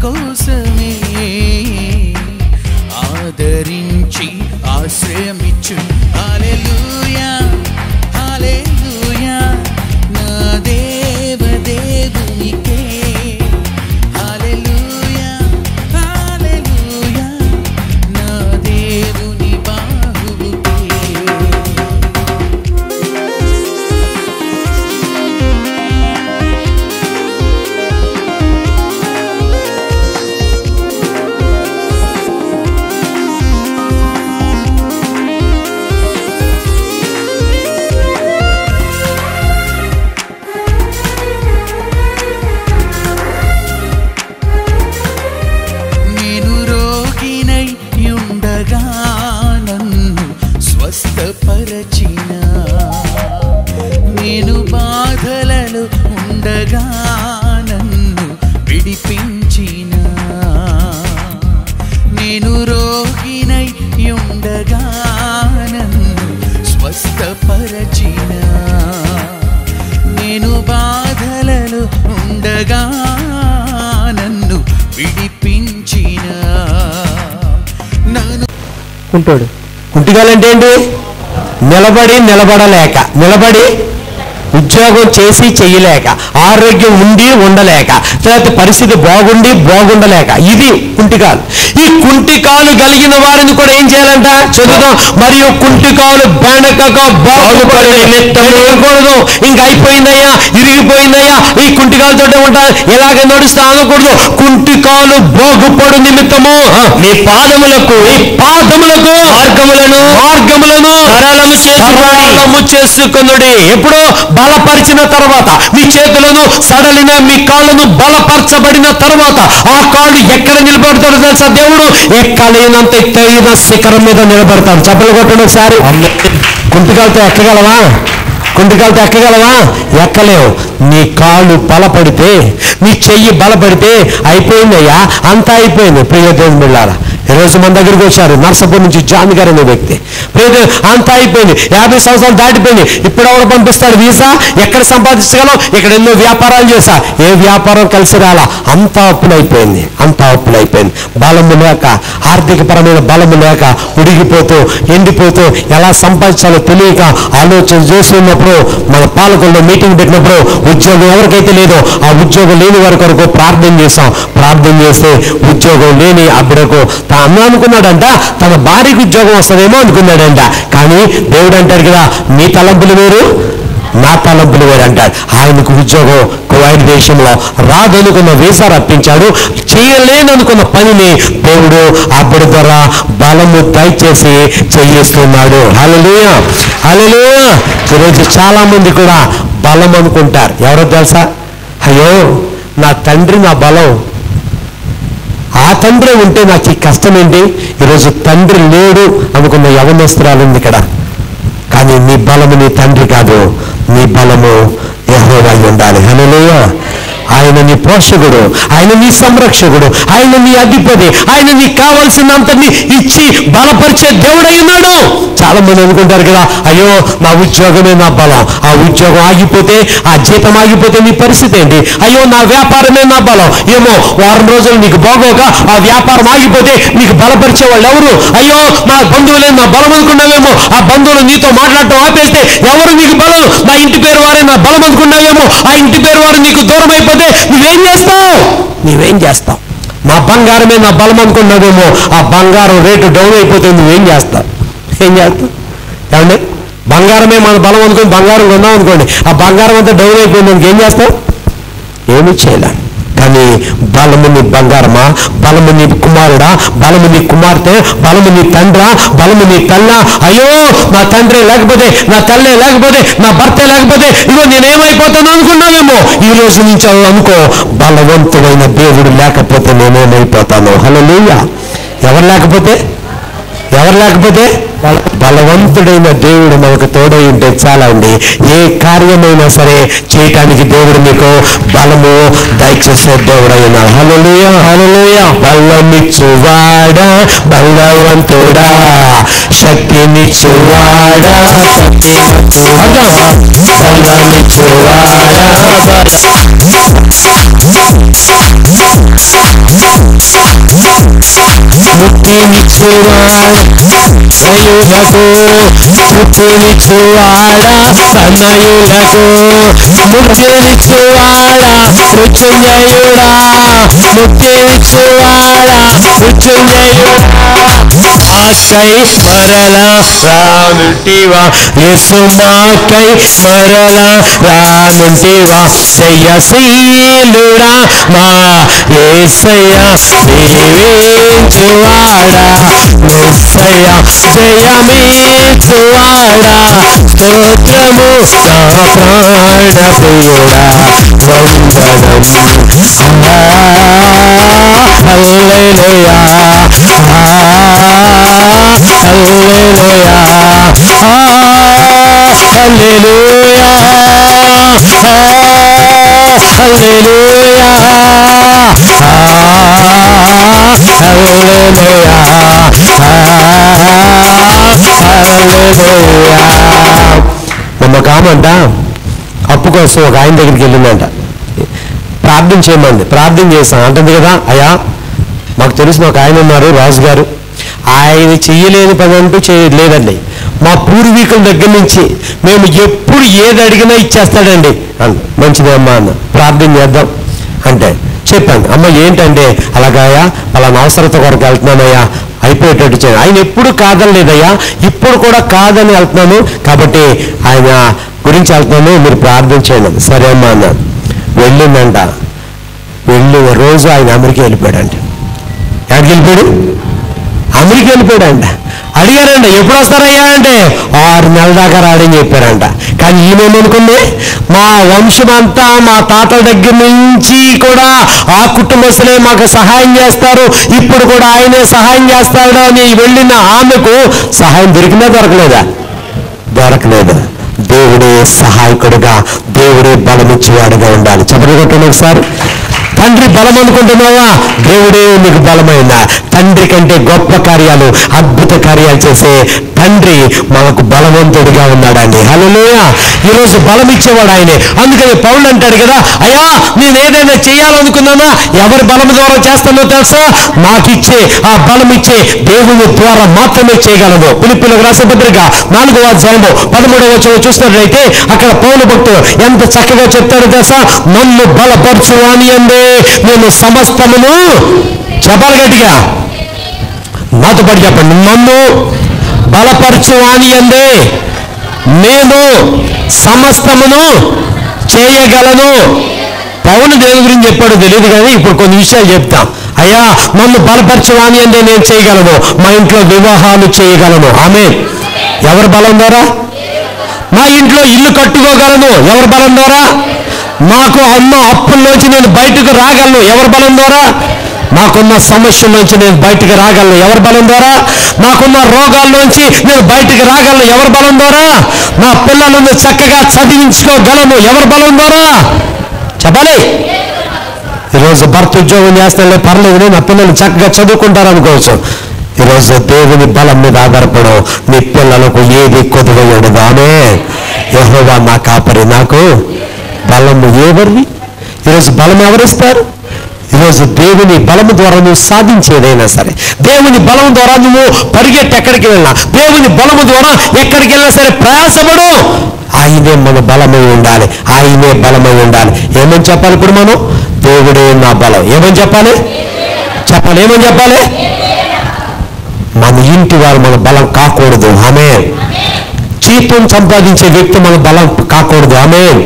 కోసమే ఆదరించి ఆశ్రయమిచ్చు. హల్లెలూయా హల్లెలూయా నా దేవదేవునికే. హల్లెలూయా హల్లెలూయా నా దేవుని బాహువుకే. స్వస్థపరచిన నేను బాధలలో ఉండగా నన్ను విడిపించిన. నేను రోగినై ఉండగా నన్ను స్వస్థపరచిన. నేను బాధలలో ఉండగా నన్ను విడిపించిన. నన్ను ఉంటాడు. కుంటిగాలంటే ఏంటి? నిలబడలేక, నిలబడి ఉద్యోగం చేసి చెయ్యలేక, ఆరోగ్యం ఉండి ఉండలేక, తర్వాత పరిస్థితి బాగుండి బాగుండలేక, ఇది కుంటికాలు. ఈ కుంటికాలు కలిగిన వారిని కూడా ఏం చేయాలంట? చదువుదాం. మరియు కుంటికాలు బెనకక బాగుపడకూడదు. ఇంకా అయిపోయిందయ్యా, ఇరిగిపోయిందయ్యా, ఈ కుంటికాలతో ఉంటారు, ఎలాగ నడుస్తా అనకూడదు. కుంటికాలు బాగుపడు నిమిత్తము మీ పాదములకు మార్గములను సరళము చేసుకొనుడి. ఎప్పుడు? బలపరిచిన తర్వాత, మీ చేతులను సడలిన మీ కాళ్ళను బలపరచబడిన తర్వాత ఆ కాళ్ళు ఎక్కడ నిలబడతాడో తెలుసా? దేవుడు ఎక్కలేనంత ఎత్తైన శిఖరం మీద నిలబడతాడు. చప్పలు కొట్టండి ఒకసారి. కుంటికాలతో ఎక్కగలవా? ఎక్కలేవు. నీ కాళ్ళు బలపడితే, నీ చెయ్యి బలపడితే అయిపోయిందయ్యా, అంతా అయిపోయింది. ప్రియ దేవుని బిడ్డలారా, ఈరోజు మన దగ్గరికి వచ్చారు నర్సాపూర్ నుంచి జాన్ గారు అనే వ్యక్తి. అంతా అయిపోయింది, 50 సంవత్సరాలు దాటిపోయింది. ఇప్పుడు ఎవరు పంపిస్తాడు వీసా? ఎక్కడ సంపాదించగలం? ఇక్కడ ఎన్నో వ్యాపారాలు చేశా, ఏ వ్యాపారం కలిసి రాలా, అంతా అప్పులైపోయింది. బలము లేక, ఆర్థికపరమైన బలము లేక ఉడిగిపోతూ ఎండిపోతూ ఎలా సంపాదించాలో తెలియక ఆలోచన చేస్తున్నప్పుడు మన పాలకుల్లో మీటింగ్ పెట్టినప్పుడు ఉద్యోగం ఎవరికైతే లేదో ఆ ఉద్యోగం లేని వారి కొరకు ప్రార్థన చేశాం. ప్రార్థన చేస్తే ఉద్యోగం లేని అబ్బుడకు తాను అనుకున్నాడంట తన భార్యకు ఉద్యోగం వస్తుందేమో అనుకున్నాడంట. కానీ దేవుడు అంటాడు కదా, మీ తలంపులు వేరు నా తలంపులు వేరు అంటాడు. ఆయనకు ఉద్యోగం కువైట్ దేశంలో రాదనుకున్న వీసా రప్పించాడు. చేయలేననుకున్న పనిని దేవుడు అబ్బుడి ద్వారా బలము దయచేసి చేయిస్తున్నాడు. హల్లెలూయా హల్లెలూయా. ఈరోజు చాలా మంది కూడా బలం అనుకుంటారు. ఎవరో తెలుసా? అయ్యో నా తండ్రి నా బలం, ఆ తండ్రి ఉంటే నాకు ఈ కష్టం ఏంటి? ఈరోజు తండ్రి లేడు అనుకున్న యవనస్తురాలు ఉంది ఇక్కడ. కానీ నీ బలము నీ తండ్రి కాదు, నీ బలము యెహోవా అయి ఉండాలి. హల్లెలూయా. ఆయన నీ పోషకుడు, ఆయన నీ సంరక్షకుడు, ఆయన నీ అధిపతి, ఆయన నీకు కావాల్సినంతని ఇచ్చి బలపరిచే దేవుడై ఉన్నాడు. చాలా మంది అనుకుంటారు కదా, అయ్యో నా ఉద్యోగమే నా బలం, ఆ ఉద్యోగం ఆగిపోతే, ఆ జీతం ఆగిపోతే నీ పరిస్థితి ఏంటి? అయ్యో నా వ్యాపారమే నా బలం, ఏమో వారం రోజులు నీకు బాగోక ఆ వ్యాపారం ఆగిపోతే నీకు బలపరిచే వాళ్ళు ఎవరు? అయ్యో నా బంధువులే నా బలం అనుకున్నావేమో, ఆ బంధువులు నీతో మాట్లాడటం ఆపేస్తే ఎవరు నీకు బలం? నా ఇంటి పేరు వారే నా బలం అనుకున్నావేమో, ఆ ఇంటి పేరు వారు నీకు దూరం అయిపోతే నువ్వేం చేస్తావు? నా బంగారమే నా బలం అనుకున్నావేమో, ఆ బంగారం రేటు డౌన్ అయిపోతే నువ్వేం చేస్తావు? ఏమండి? బంగారమే మన బలం అనుకుని బంగారం కొన్నాం అనుకోండి, ఆ బంగారం అంతా డౌన్ అయిపోయింది, ఏం చేస్తావు? ఏమీ చేయలే. కానీ బలము నీ బంగారమా, బలము నీ కుమారుడా, బలము నీ కుమార్తె, బలము నీ తండ్రా, బలము నీ తల్ల. అయ్యో నా తండ్రి లేకపోతే, నా తల్లే లేకపోతే, నా భర్త లేకపోతే ఇగో నేనేమైపోతాను అనుకున్నావేమో. ఈ రోజు నుంచి అనుకో, బలవంతుడైన దేవుడు లేకపోతే నేనేమైపోతాను. హల్లెలూయా. ఎవరు లేకపోతే బలవంతుడైన దేవుడు మనకు తోడై ఉంటే చాలా అండి. ఏ కార్యమైనా సరే చేయటానికి దేవుడు మీకు బలము దయచేసే దేవుడైనా. హల్లెలూయా హల్లెలూయా. బలమిచ్చువాడా బలవంతుడా, శక్తినిచ్చువాడా బలమిచ్చువాడా ముక్తినిచ్చువాడా తనయులకు, ముక్తినిచ్చువాడా తనయులకు, ముక్తినిచ్చువాడా మృత్యుంజయుడా, ముక్తినిచ్చువాడా మృత్యుంజయుడా, ఆకై మరలా రానుంటివా యేసు, మాకై మరలా రానుంటివా, జయశీలుడా మా యేసయ్య దీవించువాడా, యేసయ్య జయమిచ్చువాడా, స్తోత్రము నా ప్రాణప్రియుడా, వందనం హల్లెలూయా హల్లెలూయా హల్లెలూయా హల్లెలూయా మొన్న కామంట అప్పు కోసం ఒక ఆయన దగ్గరికి వెళ్ళిందంట. ప్రార్థన చేయమంది. ప్రార్థన చేస్తాం అంటుంది కదా, అయ్యా మాకు తెలిసిన ఒక ఆయన ఉన్నారు రాజు గారు, ఆయన చెయ్యలేని పని అంటూ చేయలేదండి, మా పూర్వీకుల దగ్గర నుంచి మేము ఎప్పుడు ఏది అడిగినా ఇచ్చేస్తాడండి అన్న. మంచిదే అమ్మా అన్న, ప్రార్థన చేద్దాం అంటే చెప్పాను. అమ్మ ఏంటంటే, అలాగయ్యా అలానా అవసరత కొరకు వెళ్తున్నానయ్యా, అయిపోయేటట్టు చేయండి. ఆయన ఎప్పుడు కాదనలేదయ్యా, ఇప్పుడు కూడా కాదని వెళ్తున్నాను, కాబట్టి ఆయన గురించి వెళ్తున్నాను, మీరు ప్రార్థన చేయండి. సరే అమ్మా అన్నాను. వెళ్ళిందంట. వెళ్ళి రోజు ఆయన అమెరికా వెళ్ళిపోయాడంట. ఎక్కడికి వెళ్ళిపోయాడు? అమెరికా వెళ్ళిపోయాడంట. అడిగారంట ఎప్పుడు వస్తారయ్యా అంటే 6 నెలల దాకా రాడని చెప్పారంట. కానీ ఈమెనుకుంది, మా వంశమంతా మా తాతల దగ్గర నుంచి కూడా ఆ కుటుంబస్తులే మాకు సహాయం చేస్తారు, ఇప్పుడు కూడా ఆయనే సహాయం చేస్తాడు అని వెళ్ళిన ఆమెకు సహాయం దొరికిందా దొరకలేదా? దొరకలేదు. దేవుడే సహాయకుడుగా, దేవుడే బలమిచ్చేవాడుగా ఉండాలి. చెప్పండి కొట్టండి ఒకసారి. తండ్రి బలం అనుకుంటున్నావా? దేవుడే నీకు బలమైందా? తండ్రి కంటే గొప్ప కార్యాలు, అద్భుత కార్యాలు చేసే తండ్రి మనకు బలవంతుడిగా ఉన్నాడండి. హల్లెలూయా. ఈరోజు బలం ఇచ్చేవాడు ఆయనే. అందుకని పౌలు అంటాడు కదా, అయ్యా నేను ఏదైనా చేయాలనుకున్నానా ఎవరి బలం ద్వారా చేస్తానో తెలుసా? మాకిచ్చే ఆ బలం ఇచ్చే దేవుని ద్వారా మాత్రమే చేయగలదు. ఫిలిప్పీయులకు రాసిన పత్రిక 4వ అధ్యాయము 13వ వచనం చూసినట్లయితే అక్కడ పౌలు భక్తుడు ఎంత చక్కగా చెప్తాడో తెలుసా? నన్ను బలపరచువాని అందే నేను సమస్తమును, చెప్పాలి గట్టిగా, నాతో పాటు చెప్పండి, నన్ను బలపరచువాని అందే నేను సమస్తమును చేయగలను. పౌలు దేని గురించి చెప్పాడో తెలియదు కానీ ఇప్పుడు కొన్ని విషయాలు చెప్తాం. అయ్యా నన్ను బలపరచువాని అంటే నేను చేయగలను, మా ఇంట్లో వివాహాలు చేయగలను. ఆమేన్. ఎవరి బలం ద్వారా? మా ఇంట్లో ఇల్లు కట్టుకోగలను. ఎవరి బలం ద్వారా? మాకు అన్న అప్పుల్లోంచి నేను బయటకు రాగలను. ఎవరి బలం ద్వారా? నాకున్న సమస్యల్లోంచి నేను బయటకు రాగలను. ఎవరి బలం ద్వారా? నాకున్న రోగాల్లోంచి నేను బయటకు రాగలను. ఎవరి బలం ద్వారా? నా పిల్లలను చక్కగా చదివించుకోగలను. ఎవరి బలం ద్వారా? చెప్పాలి. ఈరోజు భర్త ఉద్యోగం చేస్తానులే పర్లేదు, నా పిల్లలు చక్కగా చదువుకుంటారు అనుకోవచ్చు. ఈరోజు దేవుని బలం మీద ఆధారపడు. నీ పిల్లలకు ఏది కొద్దుగా ఆమె యెహోవా నా కాపరి, నాకు బలము ఎవరిది? ఈరోజు బలం ఎవరిస్తారు? ఈరోజు దేవుని బలము ద్వారా నువ్వు సాధించేదైనా సరే, దేవుని బలం ద్వారా నువ్వు పరిగెట్టి ఎక్కడికి వెళ్ళినా, దేవుని బలము ద్వారా ఎక్కడికి వెళ్ళినా సరే ప్రయాసపడు. ఆయనే మన బలమై ఉండాలి, ఆయనే బలమై ఉండాలి. ఏమని చెప్పాలి ఇప్పుడు మనం? దేవుడే నా బలం. ఏమని చెప్పాలి? చెప్పాలి. ఏమని చెప్పాలి? మన ఇంటి వారు మన బలం కాకూడదు. ఆమేన్. జీతం సంపాదించే వ్యక్తి మన బలం కాకూడదు. ఆమేన్.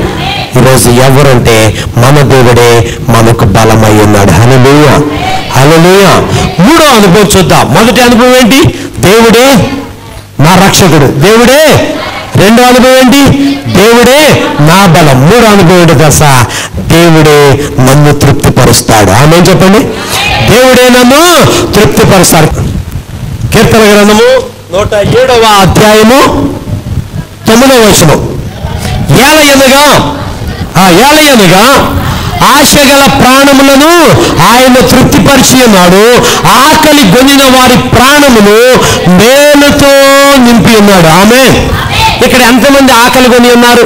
ఈరోజు ఎవరంటే మన దేవుడే మనకు బలమై ఉన్నాడు. హల్లెలూయా, హల్లెలూయా. 3వ అనుభవం చూద్దాం. మొదటి అనుభవం ఏంటి? దేవుడే నా రక్షకుడు. దేవుడే. 2వ అనుభవం ఏంటి? దేవుడే నా బలం. 3వ అనుభవం ఏంటి తెలుసా? దేవుడే నన్ను తృప్తిపరుస్తాడు. ఆమేన్ చెప్పండి. దేవుడే నన్ను తృప్తిపరుస్తాడు. కీర్తన గ్రంథము 107వ అధ్యాయము 9వ వచనం. ఏలయనగా ఆశగల ప్రాణములను ఆయన తృప్తిపరిచి ఉన్నాడు, ఆకలి గొనిన వారి ప్రాణమును మేలుతో నింపి ఉన్నాడు. ఆమేన్. ఇక్కడ ఎంతమంది ఆకలి కొని ఉన్నారు?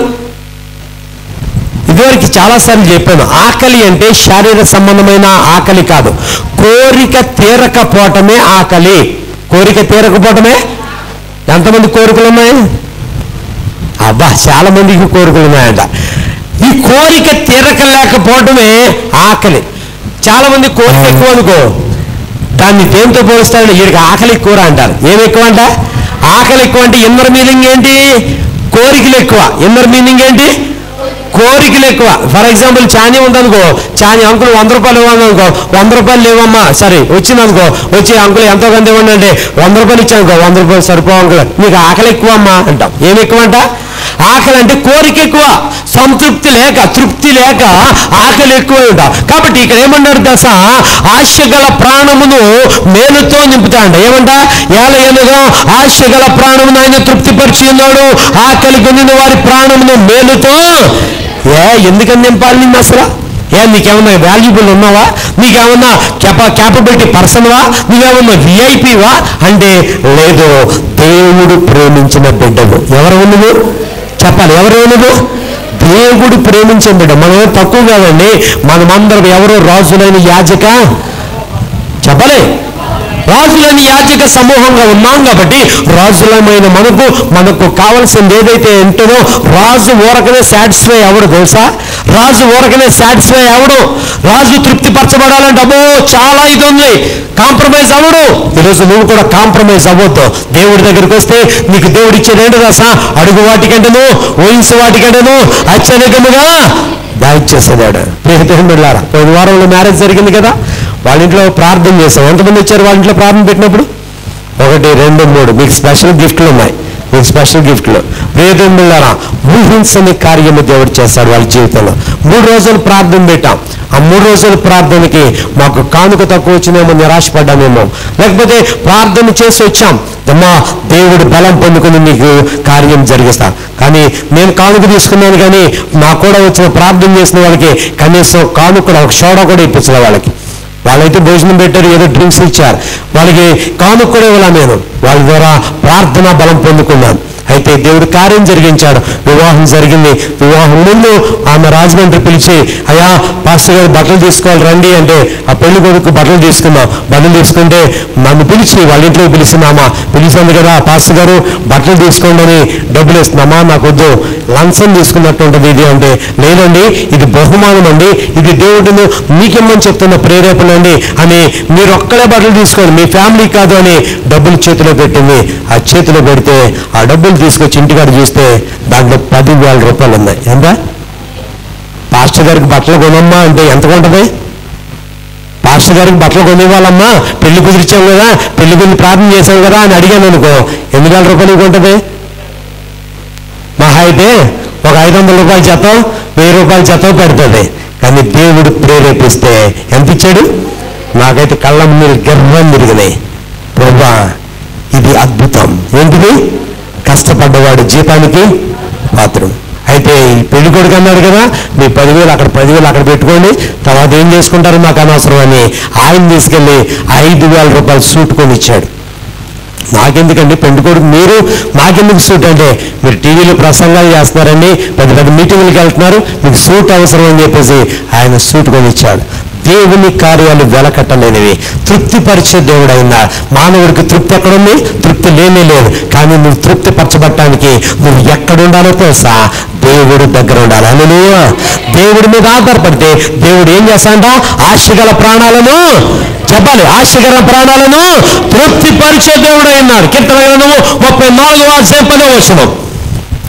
ఇదివరకు చాలాసార్లు చెప్పాను, ఆకలి అంటే శారీరక సంబంధమైన ఆకలి కాదు, కోరిక తీరకపోవటమే ఆకలి. కోరిక తీరకపోవటమే. ఎంతమంది కోరికలు ఉన్నాయి? అబ్బా, చాలా మందికి కోరికలు ఉన్నాయంట. ఈ కోరిక తీరకలేకపోవటమే ఆకలి. చాలా మంది కోరిక ఎక్కువ అనుకో, దాన్ని దేంతో పోలుస్తారంటే వీడికి ఆకలి ఎక్కువ అంటారు. ఏమి ఎక్కువ అంట? ఆకలి ఎక్కువ అంటే ఇన్నర్ మీనింగ్ ఏంటి? కోరికలు ఎక్కువ. ఇన్నర్ మీనింగ్ ఏంటి? కోరికలు ఎక్కువ. ఫర్ ఎగ్జాంపుల్ చానీ ఉందనుకో, చానీ అంకుల్ 100 రూపాయలు ఇవ్వండి అనుకో, 100 రూపాయలు లేవమ్మా, సరే వచ్చిందనుకో, వచ్చి అంకుల్ ఎంతో కొంత ఇవ్వండి అంటే 100 రూపాయలు ఇచ్చానుకో, 100 రూపాయలు సరిపో అంకుల్, నీకు ఆకలి ఎక్కువ అమ్మా అంటాం. ఏమి ఎక్కువ అంట? ఆకలి అంటే కోరిక ఎక్కువ. సంతృప్తి లేక, తృప్తి లేక ఆకలి ఎక్కువ ఉంటాం. కాబట్టి ఇక్కడ ఏమన్నాడు దశ? ఆశ గల ప్రాణమును మేలుతో నింపుతా అంట. ఏమంట? ఏలయనగా ఆశ గల ప్రాణమును ఆయన తృప్తిపరిచి ఉన్నాడు, ఆకలి కొనిన వారి ప్రాణమును మేలుతో. ఎందుకని నింపాలి నిన్ను అసలు? నీకేమన్నా వాల్యుబుల్ ఉన్నావా? నీకేమన్నా క్యాపబిలిటీ పర్సన్వా? నీకేమన్నా విఐపివా అంటే లేదు. దేవుడు ప్రేమించిన బిడ్డలు. ఎవరు నువ్వు చెప్పాలి? ఎవరు నువ్వు? దేవుడు ప్రేమించిన బిడ్డ. మనమే తక్కువ కాదండి. మనమందరం ఎవరో రాజులైన యాజక చెప్పలే, రాజులని యాజక సమూహంగా ఉన్నాం. కాబట్టి రాజులమైన మనకు కావలసింది ఏదైతే ఉంటుందో, రాజు ఊరకనే సాటిస్ఫై అవడు తెలుసా? రాజు ఊరకనే సాటిస్ఫై అవడు. రాజు తృప్తిపరచబడాలంటే అబ్బో చాలా ఇది ఉంది, కాంప్రమైజ్ అవ్వడు. ఈరోజు నువ్వు కూడా కాంప్రమైజ్ అవ్వద్దు. దేవుడి దగ్గరికి వస్తే నీకు దేవుడు ఇచ్చేది ఏంటో తెలుసా? అడుగు వాటికంటేను, ఊహించు వాటికంటేను అత్యధికముగా దాయిచ్చేసేవాడు. ప్రియమిత్రులారా, పోయిన వారంలో మ్యారేజ్ జరిగింది కదా, వాళ్ళ ఇంట్లో ప్రార్థన చేశాం. ఎంతమంది వచ్చారు వాళ్ళ ఇంట్లో ప్రార్థన పెట్టినప్పుడు? 1, 2, 3. మీకు స్పెషల్ గిఫ్ట్లు ఉన్నాయి. మీకు స్పెషల్ గిఫ్ట్లు. ప్రియమిత్రులారా, ఊహించని కార్యము దేవుడు చేస్తాడు వాళ్ళ జీవితంలో. 3 రోజులు ప్రార్థన పెట్టాం. ఆ 3 రోజుల ప్రార్థనకి మాకు కానుక తక్కువ వచ్చినేమో, నిరాశపడ్డామేమో, లేకపోతే ప్రార్థన చేసి వచ్చాం, అమ్మా దేవుడు బలం పొందుకుని నీకు కార్యం జరిగిస్తా. కానీ నేను కానుక తీసుకున్నాను, కానీ నాకు కూడా వచ్చిన ప్రార్థన చేసిన వాళ్ళకి కనీసం కానుక ఒక సోడా కూడా ఇప్పించిన వాళ్ళైతే భోజనం పెట్టారు, ఏదో డ్రింక్స్ ఇచ్చారు, వాళ్ళకి కానుక కూడా ఇవ్వాల. నేను వాళ్ళ ద్వారా ప్రార్థన బలం పొందుకున్నాను. అయితే దేవుడు కార్యం జరిగించాడు. వివాహం జరిగింది. వివాహం ముందు ఆమె రాజమండ్రి పిలిచి, అయ్యా పాస్టర్ గారు బట్టలు తీసుకోవాలి రండి అంటే, ఆ పెళ్లి కొడుకు బట్టలు తీసుకున్నాం. బట్టలు తీసుకుంటే నన్ను పిలిచి వాళ్ళ ఇంట్లో పిలిచిందామా, పిలిచింది కదా పాస్టర్ గారు బట్టలు తీసుకోండి అని డబ్బులు ఇస్తున్నామా, నాకు వద్దు, లంచం తీసుకున్నట్టు ఉంటుంది ఇది అంటే, లేదండి ఇది బహుమానం అండి, ఇది దేవుడిని మీకేమని చెప్తున్న ప్రేరేపణ అండి అని, మీరు ఒక్కడే బట్టలు తీసుకోండి, మీ ఫ్యామిలీ కాదు అని డబ్బులు చేతిలో పెట్టింది. ఆ చేతిలో పెడితే ఆ డబ్బులు తీసుకొచ్చి ఇంటికాడ చూస్తే దాంట్లో 10,000 రూపాయలు ఉన్నాయి. ఎంత? పాస్టర్ గారికి బట్టలు కొనమ్మా అంటే ఎంత కొంటది? పాస్టర్ గారికి బట్టలు కొనివ్వాలమ్మా, పెళ్లి కుదిరిచాం కదా, పెళ్లి గురించి ప్రార్థన చేశాం కదా అని అడిగాను అనుకో, 8,000 రూపాయలు కొంటది. మహా అయితే ఒక 500 రూపాయల జతం, 1000 రూపాయల జతం పెడుతుంది. కానీ దేవుడు ప్రేరేపిస్తే ఎంత ఇచ్చాడు? నాకైతే కళ్ళ నీళ్ళు గర్వం తిరిగినాయి. ప్రభా ఇది అద్భుతం. ఏంటిది? కష్టపడ్డవాడు జీతానికి పాత్రుడు. అయితే ఈ పెళ్లి కొడుకు అన్నాడు కదా, మీ 10,000 అక్కడ 10,000 అక్కడ పెట్టుకోండి, తర్వాత ఏం చేసుకుంటారో నాకు అనవసరం అని ఆయన తీసుకెళ్ళి 5,000 రూపాయలు సూట్ కొని ఇచ్చాడు. నాకెందుకండి పెళ్లి కొడుకు, మీరు నాకెందుకు సూట్ అంటే, మీరు టీవీలో ప్రసంగాలు చేస్తున్నారండి, పెద్ద పెద్ద మీటింగులకు వెళ్తున్నారు, మీకు సూట్ అవసరం అని చెప్పేసి ఆయన సూట్ కొని ఇచ్చాడు. దేవుని కార్యాలు వెలకట్టలేనివి. తృప్తిపరిచే దేవుడు అయినా. మానవుడికి తృప్తి ఎక్కడుంది? తృప్తి లేనే లేదు. కానీ నువ్వు తృప్తి పరచబట్టడానికి నువ్వు ఎక్కడుండాలో తెలుసా? దేవుడి దగ్గర ఉండాలి. హల్లెలూయా. దేవుడి మీద ఆధారపడితే దేవుడు ఏం చేస్తాడంట? ఆశగల ప్రాణాలను చెప్పాలి, ఆశగల ప్రాణాలను తృప్తిపరిచే దేవుడు అయినాడు. కీర్తన గ్రంథము 34వ అధ్యాయం 10వ వచనం.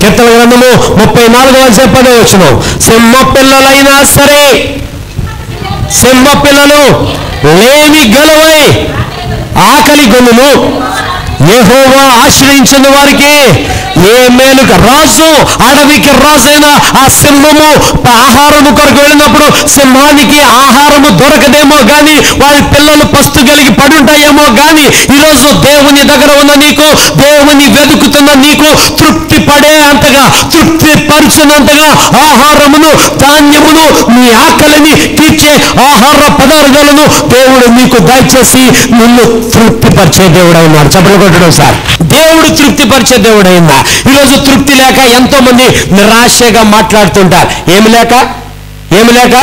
కీర్తన గ్రంథము 34వ అధ్యాయం 10వ వచనం. సింహ పిల్లలైనా సరే, సింహ పిల్లలు లేమి గలవై ఆకలి గొల్లును, యెహోవా ఆశ్రయించిన వారికి ఏ మేలు. రాజు, అడవికి రాజైన ఆ సింహము ఆహారము కొరకు వెళ్ళినప్పుడు సింహానికి ఆహారము దొరకదేమో కానీ వారి పిల్లలు పస్తు కలిగి పడుంటాయేమో కానీ, ఈరోజు దేవుని దగ్గర ఉన్న నీకు, దేవుని వెతుకుతున్న నీకు తృప్తి పడే అంతగా, తృప్తి పరిచినంతగా ఆహారమును, ధాన్యమును, నీ ఆకలిని తీర్చే ఆహార పదార్థాలను దేవుడు నీకు దయచేసి నిన్ను తృప్తిపరిచే దేవుడు అయినాడు. చెప్పలు కొట్టడం సార్. దేవుడు తృప్తిపరిచే దేవుడు అయినా. ఈరోజు తృప్తి లేక ఎంతో మంది నిరాశగా మాట్లాడుతుంటారు. ఏమి లేక? ఏమి లేక?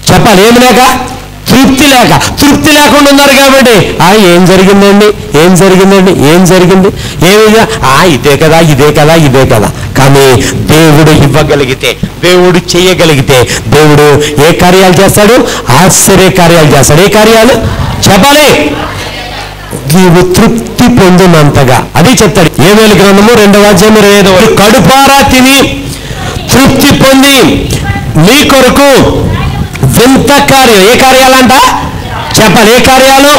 చెప్పాలి. ఏమి లేక? తృప్తి లేకుండా ఉన్నారు కాబట్టి ఏం జరిగిందండి, ఏం జరిగిందండి, ఏం జరిగింది, ఏమిగా ఇదే కదా. కానీ దేవుడు ఇవ్వగలిగితే, దేవుడు చేయగలిగితే, దేవుడు ఏ కార్యాలు చేస్తాడు? ఆశ్చర్య కార్యాలు చేస్తాడు. ఏ కార్యాలు చెప్పాలి? నీవు తృప్తి పొందినంతగా. అది చెప్తాడు యోవేలు గ్రంథము 2వ అధ్యాయం 25. కడుపారా తిని తృప్తి పొంది నీ కొరకు వింత కార్యం. ఏ కార్యాలంట చెప్పాలి? ఏ కార్యాలు?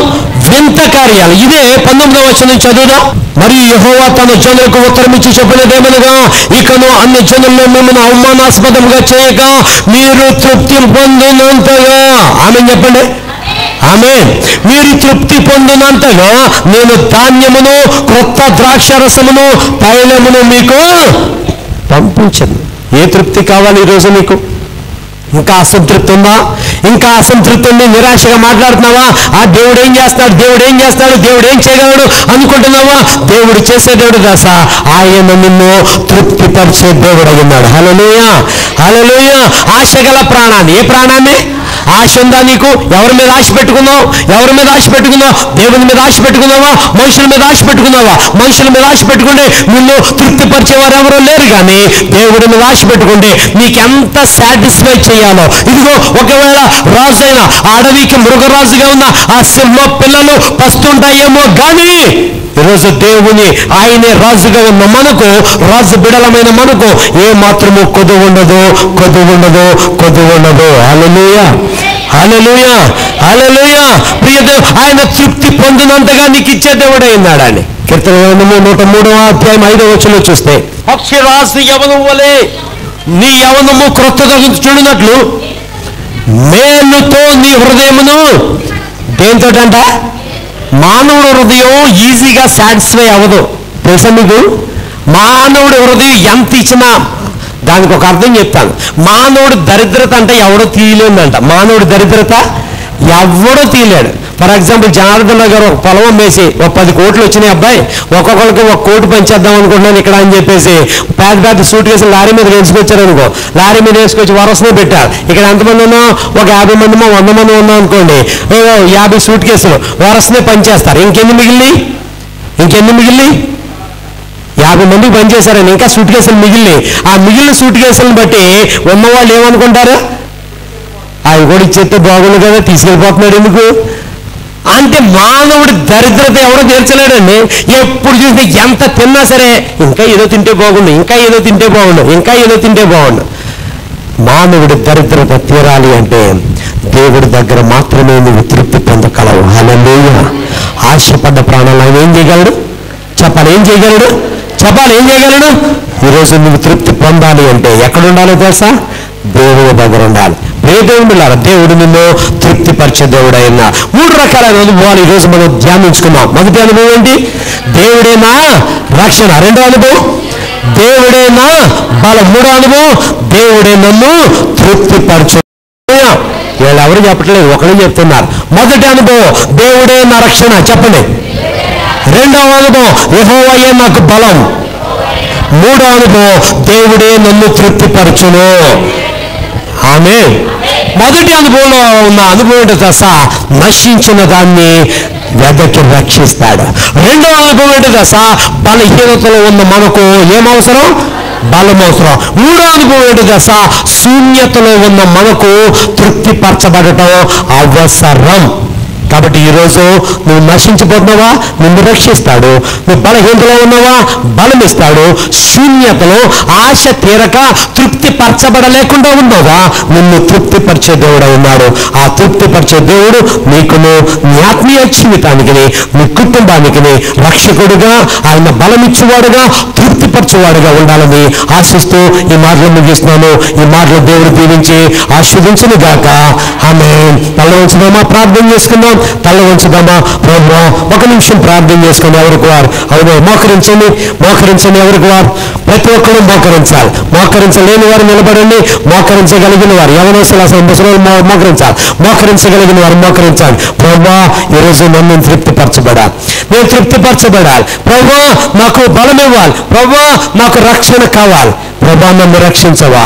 వింత కార్యాలు. ఇదే 19వ వచనం చదువుదాం. మరియు యెహోవా తన జనులకు ఉత్తరం ఇచ్చి చెప్పినదేమనగా, ఇకను అన్ని జనుల్లో మిమ్మల్ని అవమానాస్పదంగా చేయక మీరు తృప్తి పొందినంతగా. ఆమె చెప్పండి. ఆమేన్. మీరు తృప్తి పొందినంతగా నేను ధాన్యమును, క్రొత్త ద్రాక్షరసమును, తైలమును మీకు పంపించను. ఏ తృప్తి కావాలి ఈరోజు నీకు? ఇంకా అసంతృప్తి ఉందా? ఇంకా అసంతృప్తి ఉంది, నిరాశగా మాట్లాడుతున్నావా? దేవుడు ఏం చేస్తాడు, దేవుడు ఏం చేస్తాడు, దేవుడు ఏం చేయగలడు అనుకుంటున్నావా? దేవుడు చేసే దేవుడు దాస. ఆయన నిన్ను తృప్తిపరిచే దేవుడు అయ్యున్నాడు. హల్లెలూయా, హల్లెలూయా. ఆశ గల ప్రాణాన్ని. ఏ ప్రాణాన్ని? ఆశ ఉందా నీకు? ఎవరి మీద ఆశ పెట్టుకున్నావు? ఎవరి మీద ఆశ పెట్టుకున్నావు? దేవుని మీద ఆశ పెట్టుకున్నావా? మనుషుల మీద ఆశ పెట్టుకున్నావా? మనుషుల మీద ఆశ పెట్టుకుంటే నిన్ను తృప్తిపరిచేవారు ఎవరో లేరు. కానీ దేవుడి మీద ఆశ పెట్టుకుంటే నీకెంత సాటిస్ఫై చేయాలో. ఇదిగో ఒకవేళ రాజైన అడవికి మృగరాజుగా ఉన్న ఆ సింహ పిల్లలు పస్తుంటాయేమో కానీ ఈరోజు దేవుని ఆయనే రాజుగా ఉన్న మనకు, రాజు బిడలమైన మనకు ఏ మాత్రము కొదువు ఉండదు. హల్లెలూయా, హల్లెలూయా, హల్లెలూయా. ప్రియదేవు ఆయన తృప్తి పొందినంతగా నీకు ఇచ్చే దేవుడు అయినాడు అని. కీర్తన 103వ అధ్యాయం 5వ వచనంలో చూస్తే, పక్షిరాజు యవనం వలె నీ యవనము క్రొత్తగా చూడినట్లు మేలుతో నీ హృదయమును. దేంతోటంట? మానవుడు హృదయం ఈజీగా సాటిస్ఫై అవ్వదు. తెలుసా మీకు? మానవుడి హృదయం ఎంత ఇచ్చినా దానికి ఒక అర్థం చెప్తాను. మానవుడి దరిద్రత అంటే ఎవడో తీయలేదంట. మానవుడి దరిద్రత ఎవడో తీయలేడు. ఫర్ ఎగ్జాంపుల్ జనార్దన్ గారు ఒక పొలం అమ్మేసి ఒక 10 కోట్లు వచ్చినాయి, అబ్బాయి ఒక్కొక్కరికి 1 కోటి పంచేద్దాం అనుకుంటున్నాను ఇక్కడ అని చెప్పేసి పెద్ద సూట్ కేసు లారీ మీద వేసుకొచ్చారు అనుకో. లారీ మీద వేసుకొచ్చి వరసనే పెట్టారు. ఇక్కడ ఎంతమంది ఉన్నాం? ఒక 50 మంది 100 మంది ఉన్నాం అనుకోండి. 50 సూట్ కేసులు వరసనే పనిచేస్తారు. ఇంకెన్ని మిగిలి 50 మందికి పనిచేశారని ఇంకా సూట్ కేసులు మిగిలి. ఆ మిగిలిన సూట్ కేసులను బట్టి ఉన్నవాళ్ళు ఏమనుకుంటారు? అవి కూడా ఇచ్చేస్తే బాగుంది కదా, తీసుకెళ్ళిపోతున్నాడు ఎందుకు అంటే మానవుడి దరిద్రత ఎవడో తీర్చలేడండి. ఎప్పుడు చూసినా ఎంత తిన్నా సరే ఇంకా ఏదో తింటే బాగుండు. మానవుడి దరిద్రత తీరాలి అంటే దేవుడి దగ్గర మాత్రమే నువ్వు తృప్తి పొందగలవు. హల్లెలూయా. ఆశపడ్డ ప్రాణాలు ఆయన ఏం చేయగలడు? ఏం చేయగలడు? ఈరోజు నువ్వు తృప్తి పొందాలి అంటే ఎక్కడ ఉండాలో తెలుసా? దేవుడి దగ్గర ఉండాలి. దేవుడులారా, దేవుడు నిన్ను తృప్తిపరిచే దేవుడు అయినా 3 రకాలైన అనుభవాలు ఈరోజు మనం ధ్యానించుకున్నాం. మొదటి అనుభవం ఏంటి? దేవుడే నా రక్షణ. 2వ అనుభవం దేవుడే నా బలం. 3వ అనుభవం దేవుడే నన్ను తృప్తిపరచు. వీళ్ళు ఎవరు చెప్పట్లేదు, ఒకరు చెప్తున్నారు. మొదటి అనుభవం దేవుడే నా రక్షణ, చెప్పండి. 2వ అనుభవం యెహోవాయే నాకు బలం. 3వ అనుభవం దేవుడే నన్ను తృప్తిపరచును. ఆమేన్. మొదటి అనుభవంలో ఉన్న అనుభవం ఏంటో తెలుసా? నశించిన దాన్ని వెదకి రక్షిస్తాడు. 2వ అనుభవం ఏంటో తెలుసా? బలహీనతలో ఉన్న మనకు ఏమవసరం? బలం అవసరం. 3వ అనుభవం ఏంటో తెలుసా? శూన్యతలో ఉన్న మనకు తృప్తిపరచబడటం అవసరం. కాబట్టి ఈరోజు నువ్వు నశించిపోతున్నావా? నిన్ను రక్షిస్తాడు. నువ్వు బలహీనతలో ఉన్నావా? బలం ఇస్తాడు. శూన్యతలో ఆశ తీరక తృప్తిపరచబడలేకుండా ఉన్నావా? నిన్ను తృప్తిపరిచే దేవుడు ఉన్నాడు. ఆ తృప్తిపరిచే దేవుడు నీకును, నీ ఆత్మీయ జీవితానికి, నీ కుటుంబానికి రక్షకుడుగా, ఆయన బలమిచ్చేవాడుగా, తృప్తిపరచేవాడుగా ఉండాలని ఆశిస్తూ ఈ మాటలు ముగిస్తున్నాను. ఈ మాటలు దేవుడు దీవించి ఆశీర్వదించును గాక. ఆమేన్. తల వంచుదామా? ప్రార్థన చేసుకుందాం. తల వంచుదామా? ప్రభువా, 1 నిమిషం ప్రార్థన చేసుకుని ఎవరికి వారు మోకరించండి. ఎవరికి వారు ప్రతి ఒక్కరూ మోకరించాలి. మోకరించలేని వారు నిలబడండి. మోకరించగలిగిన వారు యవనస్తులు, అసలు ముసలి మోకరించాలి. మోకరించగలిగిన వారు మోకరించాలి. ప్రభువా, ఈరోజు నన్ను తృప్తిపరచబడాలి. నేను తృప్తిపరచబడాలి. ప్రభువా, నాకు బలం ఇవ్వాలి. ప్రభువా, నాకు రక్షణ కావాలి. ప్రభువా, నన్ను రక్షించవా,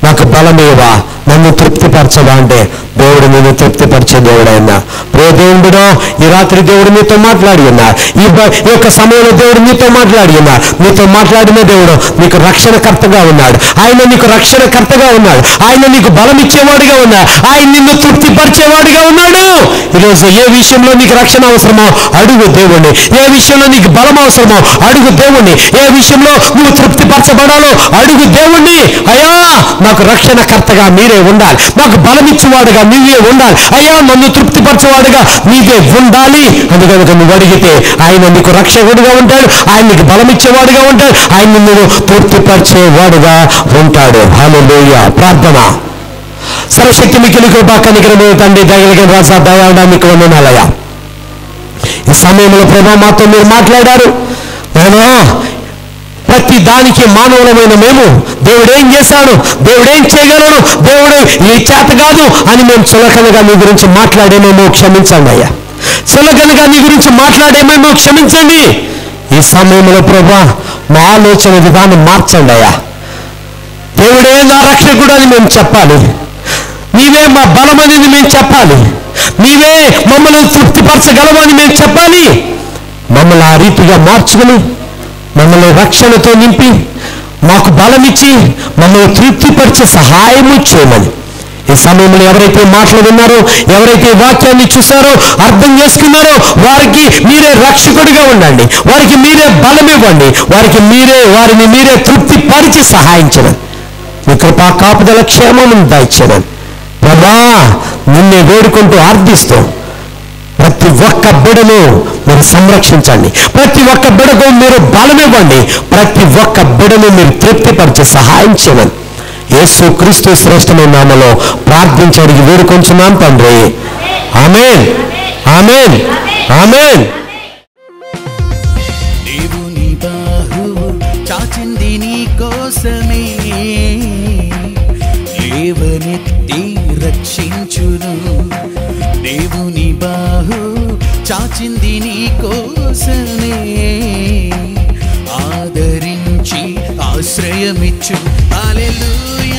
నాకు బలమేవా, నన్ను తృప్తిపరచవా అంటే దేవుడు నిన్ను తృప్తిపరిచే దేవుడు ఆయన. ప్రియ దేవుడు, ఈ రాత్రి దేవుడు నీతో మాట్లాడి ఉన్నారు. ఈ యొక్క సమయంలో దేవుడు నీతో మాట్లాడి ఉన్నారు. నీతో మాట్లాడిన దేవుడు నీకు రక్షణకర్తగా ఉన్నాడు. ఆయన నీకు రక్షణకర్తగా ఉన్నాడు. ఆయన నీకు బలం ఇచ్చేవాడిగా ఉన్నాడు. ఆయన నిన్ను తృప్తిపరిచేవాడిగా ఉన్నాడు. ఈరోజు ఏ విషయంలో నీకు రక్షణ అవసరమో అడుగు దేవుణ్ణి. ఏ విషయంలో నీకు బలం అవసరమో అడుగు దేవుణ్ణి. ఏ విషయంలో నువ్వు తృప్తిపరచబడాలో అడుగు దేవుణ్ణి. అయ్యా, నాకు రక్షణకర్తగా మీరే ఉండాలి. నాకు బలమిచ్చేవాడుగా నీవే ఉండాలి. అయ్యా, నన్ను తృప్తిపరచేవాడుగా నీవే ఉండాలి అని కనుక నువ్వు అడిగితే ఆయన నీకు రక్షకుడుగా ఉంటాడు. ఆయన నీకు బలమిచ్చేవాడుగా ఉంటాడు. ఆయన నిన్ను తృప్తిపరిచేవాడుగా ఉంటాడు. హల్లెలూయా. ప్రార్థన. సర్వశక్తి మిక్కిలి కృపా కనికరమైన తండ్రి, దయగలిగిన రాజా, దయాళానికి వందనాలయ్యా. ఈ సమయంలో ప్రభా మాతో మీరు మాట్లాడారు. నాయనా, ప్రతి దానికి మానవులమైన మేము దేవుడు ఏం చేశాడు, దేవుడు ఏం చేయగలడు, దేవుడు ఈ చేత కాదు అని మేము చులకనగా నీ గురించి మాట్లాడేమేమో క్షమించండి అయ్యా. చులకనగా నీ గురించి మాట్లాడేమేమో క్షమించండి. ఈ సమయంలో ప్రభా మా ఆలోచన విధానం మార్చండి అయ్యా. దేవుడే నా రక్షకుడు అని మేము చెప్పాలి. నీవే మా బలమని మేము చెప్పాలి. నీవే మమ్మల్ని తృప్తిపరచగలవు అని మేము చెప్పాలి. మమ్మల్ని ఆ రీతిగా మార్చుకుని మమ్మల్ని రక్షణతో నింపి మాకు బలమిచ్చి మమ్మల్ని తృప్తిపరిచే సహాయము చేయమని ఈ సమయంలో ఎవరైతే మాటలు విన్నారో, ఎవరైతే వాక్యాన్ని చూశారో, అర్థం చేసుకున్నారో వారికి మీరే రక్షకుడిగా ఉండండి. వారికి మీరే బలమివ్వండి. వారిని మీరే తృప్తిపరిచి సహాయించడం. మీ కృపా కాపుదల క్షేమం దయచేయడం. ప్రభా, నిన్నే వేడుకుంటూ ఆర్థిస్తూ ప్రతి ఒక్క బిడను మీరు సంరక్షించండి. ప్రతి ఒక్క బిడకు మీరు బలమివ్వండి. ప్రతి ఒక్క బిడను మీరు తృప్తిపరిచి సహాయం చేయండి. యేసు క్రీస్తు శ్రేష్టమైన నామములో ప్రార్థించి అడిగి వేడుకొంచున్నాం తండ్రి. ఆమేన్, ఆమేన్, ఆమేన్. దేవుని బాహువు చాచింది నీ కోసమే, లేవనెత్తి రక్షించును. దేవుని బాహు చాచింది నీ కోసమే, ఆదరించి ఆశ్రయమిచ్చు. హల్లెలూయా.